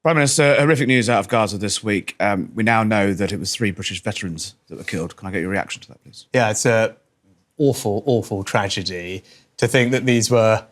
Prime Minister, horrific news out of Gaza this week. We now know that it was 3 British veterans that were killed. Can I get your reaction to that, please? Yeah, it's an awful, awful tragedy to think that these were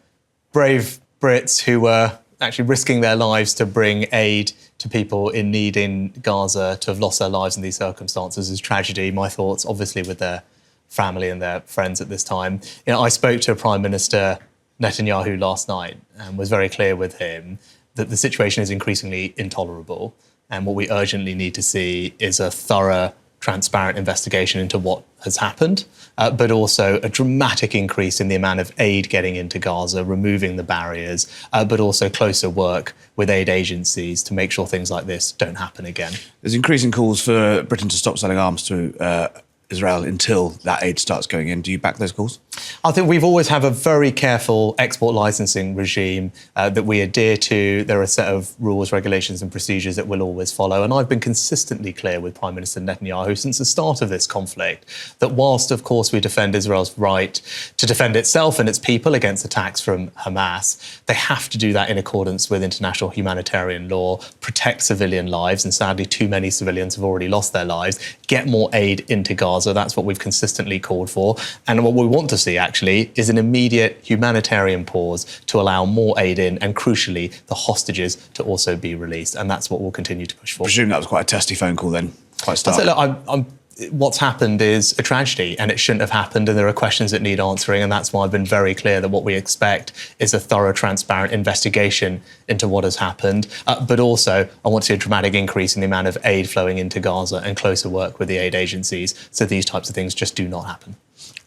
brave Brits who were actually risking their lives to bring aid to people in need in Gaza. To have lost their lives in these circumstances is tragedy. My thoughts, obviously, with their family and their friends at this time. I spoke to Prime Minister Netanyahu last night and was very clear with him that the situation is increasingly intolerable, and what we urgently need to see is a thorough, transparent investigation into what has happened, but also a dramatic increase in the amount of aid getting into Gaza, removing the barriers, but also closer work with aid agencies to make sure things like this don't happen again. There's increasing calls for Britain to stop selling arms to Israel until that aid starts going in. Do you back those calls? I think we've always had a very careful export licensing regime that we adhere to. There are a set of rules, regulations and procedures that we'll always follow. And I've been consistently clear with Prime Minister Netanyahu since the start of this conflict that whilst, of course, we defend Israel's right to defend itself and its people against attacks from Hamas, they have to do that in accordance with international humanitarian law, protect civilian lives, and sadly too many civilians have already lost their lives, get more aid into Gaza. That's what we've consistently called for. And what we want to see, actually, is an immediate humanitarian pause to allow more aid in and, crucially, the hostages to also be released. And that's what we'll continue to push for. I presume that was quite a testy phone call then, quite stark. What's happened is a tragedy and it shouldn't have happened, and there are questions that need answering, and that's why I've been very clear that what we expect is a thorough, transparent investigation into what has happened. But also, I want to see a dramatic increase in the amount of aid flowing into Gaza and closer work with the aid agencies so these types of things just do not happen.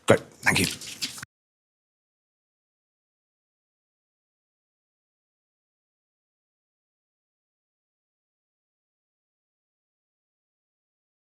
Great, thank you.